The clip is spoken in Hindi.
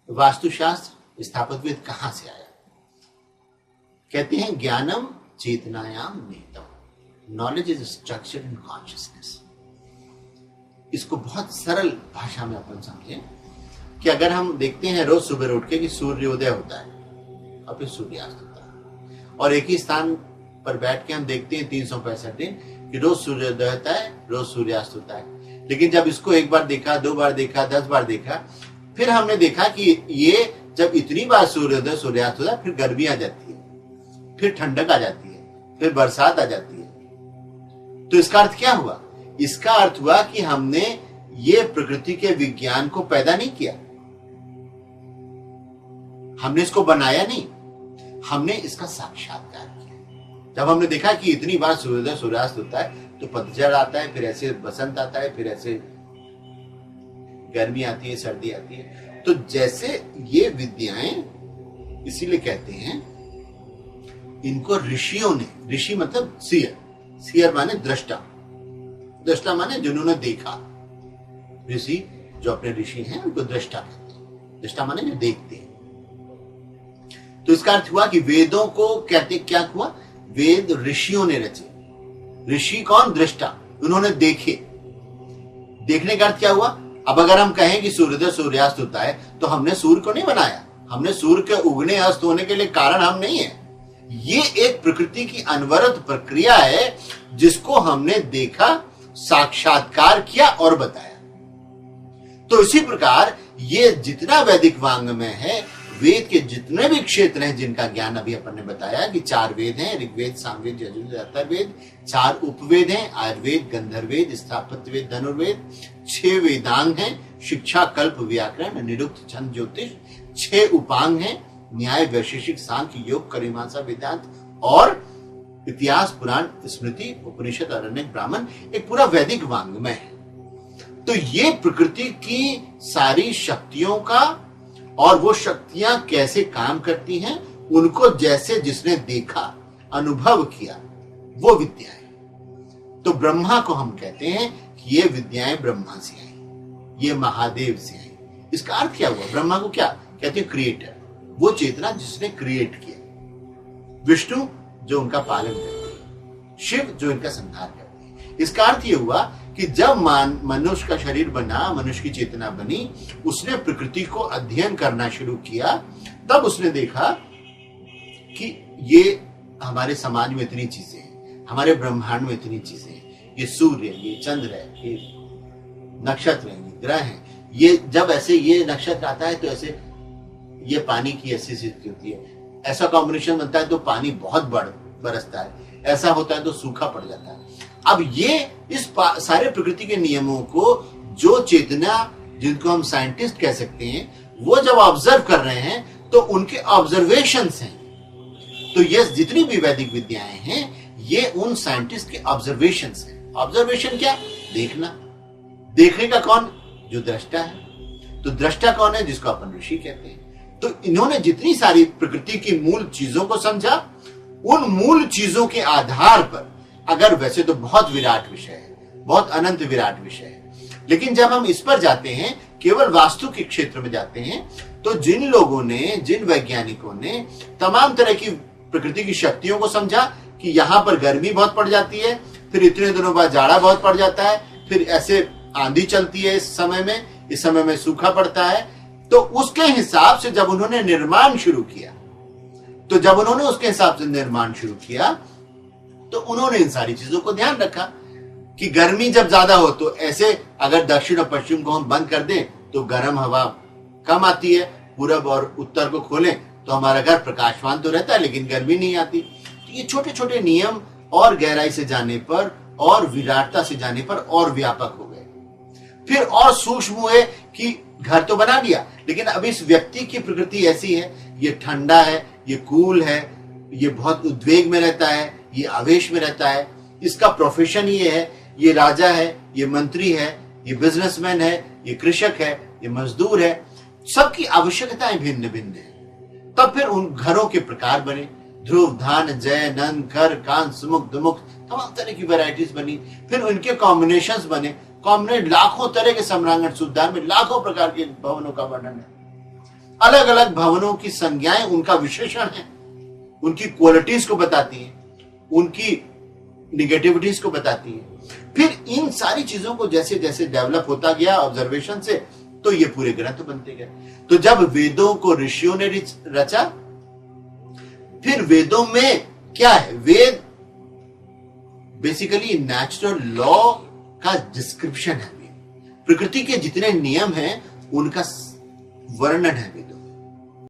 वास्तुशास्त्र स्थापत्यविद कहां से आया? कहते हैं ज्ञानम चेतनायाम निहितम, knowledge is structured in consciousness. इसको बहुत सरल भाषा में अपन समझें कि अगर हम देखते हैं रोज सुबह उठ के कि सूर्योदय होता है और फिर सूर्यास्त होता है, और एक ही स्थान पर बैठ के हम देखते हैं 365 दिन कि रोज सूर्योदय होता है, रोज सूर्यास्त होता है। लेकिन जब इसको एक बार देखा, 2 बार देखा, 10 बार देखा, फिर हमने देखा कि ये जब इतनी बार सूर्योदय सूर्यास्त होता है, फिर गर्मी आ जाती है, फिर ठंडक आ जाती है, फिर बरसात आ जाती है। तो इसका अर्थ क्या हुआ? इसका अर्थ हुआ कि हमने ये प्रकृति के विज्ञान को पैदा नहीं किया, हमने इसको बनाया नहीं, हमने इसका साक्षात्कार किया। जब हमने देखा कि इतनी बार सूर्योदय सूर्यास्त होता है, तो पतझड़ आता है, फिर ऐसे बसंत आता है, फिर ऐसे गर्मी आती है, सर्दी आती है। तो जैसे ये विद्याएं, इसीलिए कहते हैं इनको ऋषियों ने, ऋषि मतलब सीयर, सीयर माने दृष्टा, दृष्टा माने जिन्होंने देखा। ऋषि जो अपने ऋषि हैं उनको दृष्टा कहते हैं, दृष्टा माने जो देखते हैं। तो इसका अर्थ हुआ कि वेदों को कहते क्या हुआ? वेद ऋषियों ने रचे। ऋषि कौन? दृष्टा, उन्होंने देखे। देखने का अर्थ क्या हुआ? अब अगर हम कहें कि सूर्योदय सूर्यास्त होता है, तो हमने सूर्य को नहीं बनाया, हमने सूर्य के उगने अस्त होने के लिए कारण हम नहीं है। ये एक प्रकृति की अनवरत प्रक्रिया है जिसको हमने देखा, साक्षात्कार किया और बताया। तो इसी प्रकार ये जितना वैदिक वांग में है, वेद के जितने भी क्षेत्र हैं जिनका ज्ञान अभी अपन ने बताया कि 4 वेद हैं, ऋग्वेद, सामवेद, यजुर्वेद, अथर्ववेद, 4 उपवेद हैं, आयुर्वेद, गंधर्ववेद, स्थापत्यवेद, धनुर्वेद, 6 वेदांग हैं, शिक्षा, कल्प, व्याकरण, निरुक्त, छंद, ज्योतिष, 6 उपांग हैं, न्याय, वैशेषिक, सांख्य, योग, करिमांसा, वेदांत और इतिहास, पुराण, स्मृति, उपनिषद, अरण्यक, ब्राह्मण, एक पूरा वैदिक वांग्मय है। तो ये प्रकृति की सारी शक्तियों का, और वो शक्तियां कैसे काम करती हैं, उनको जैसे जिसने देखा, अनुभव किया, वो विद्याएं। तो ब्रह्मा को हम कहते हैं कि ये विद्याएं ब्रह्मा से आई, ये महादेव से आई। इसका अर्थ क्या हुआ? ब्रह्मा को क्या कहते हैं? क्रिएटर, वो चेतना जिसने क्रिएट किया। विष्णु जो उनका पालन करते हैं, शिव जो इनका संहार करते हैं। इसका अर्थ ये हुआ कि जब मनुष्य का शरीर बना, मनुष्य की चेतना बनी, उसने प्रकृति को अध्ययन करना शुरू किया, तब उसने देखा कि ये हमारे समाज में इतनी चीजें हैं, हमारे ब्रह्मांड में इतनी चीजें हैं, ये सूर्य है, ये चंद्र है, ये नक्षत्र है, ये ग्रह है। ये जब ऐसे ये नक्षत्र आता है तो ऐसे ये पानी की ऐसी स्थिति होती है, ऐसा कॉम्बिनेशन बनता है तो पानी बहुत बरसता है, ऐसा होता है तो सूखा पड़ जाता है। अब ये इस सारे प्रकृति के नियमों को जो चेतना, जिनको हम साइंटिस्ट कह सकते हैं, वो जब ऑब्जर्व कर रहे हैं तो उनके ऑब्जर्वेशंस हैं। तो ये जितनी भी वैदिक विद्याएं हैं, ये उन साइंटिस्ट के ऑब्जर्वेशंस हैं। ऑब्जर्वेशन क्या? देखना। देखने का कौन? जो दृष्टा है। तो दृष्टा कौन है? जिसको अपन ऋषि कहते हैं। तो इन्होंने जितनी सारी प्रकृति की मूल चीजों को समझा, उन मूल चीजों के आधार पर, अगर वैसे तो बहुत विराट विषय है, बहुत अनंत विराट विषय है, लेकिन जब हम इस पर जाते हैं, केवल वास्तु के क्षेत्र में जाते हैं, तो जिन लोगों ने, जिन वैज्ञानिकों ने तमाम तरह की प्रकृति की शक्तियों को समझा कि यहां पर गर्मी बहुत पड़ जाती है, फिर इतने दिनों बाद जाड़ा बहुत पड़ जाता है, फिर ऐसे आंधी चलती है इस समय में सूखा पड़ता है, तो उसके हिसाब से जब उन्होंने निर्माण शुरू किया, तो उन्होंने इन सारी चीजों को ध्यान रखा कि गर्मी जब ज्यादा हो तो ऐसे अगर दक्षिण और पश्चिम को हम बंद कर दें तो गर्म हवा कम आती है, पूरब और उत्तर को खोलें तो हमारा घर प्रकाशवान तो रहता है लेकिन गर्मी नहीं आती। तो ये छोटे छोटे नियम और गहराई से जाने पर और विराटता से जाने पर और व्यापक हो गए। फिर और सूक्ष्म हुए कि घर तो बना लिया, लेकिन अब इस व्यक्ति की प्रकृति ऐसी है, ये ठंडा है, ये कूल है, ये बहुत उद्वेग में रहता है, ये आवेश में रहता है, इसका प्रोफेशन ये है, ये राजा है, ये मंत्री है, ये बिजनेसमैन है, ये कृषक है, ये मजदूर है, सबकी आवश्यकताएं भिन्न भिन्न है। तब फिर उन घरों के प्रकार बने, ध्रुव, धान, जय, नंद, कर, कांत, सुमुख, दुमुख, तमाम तरह की वैरायटीज बनी। फिर उनके कॉम्बिनेशंस बने, लाखों तरह के सम्रांगण सुधार में लाखों प्रकार के भवनों का वर्णन है। अलग अलग भवनों की संज्ञाएं उनका विशेषण है, उनकी क्वालिटीज को बताती है, उनकी निगेटिविटीज को बताती है। फिर इन सारी चीजों को जैसे जैसे डेवलप होता गया ऑब्जर्वेशन से, तो ये पूरे ग्रंथ बनते गए। तो जब वेदों को ऋषियों ने रचा, फिर वेदों में क्या है, वेद बेसिकली नेचुरल लॉ का डिस्क्रिप्शन है। प्रकृति के जितने नियम हैं उनका वर्णन है वेदों।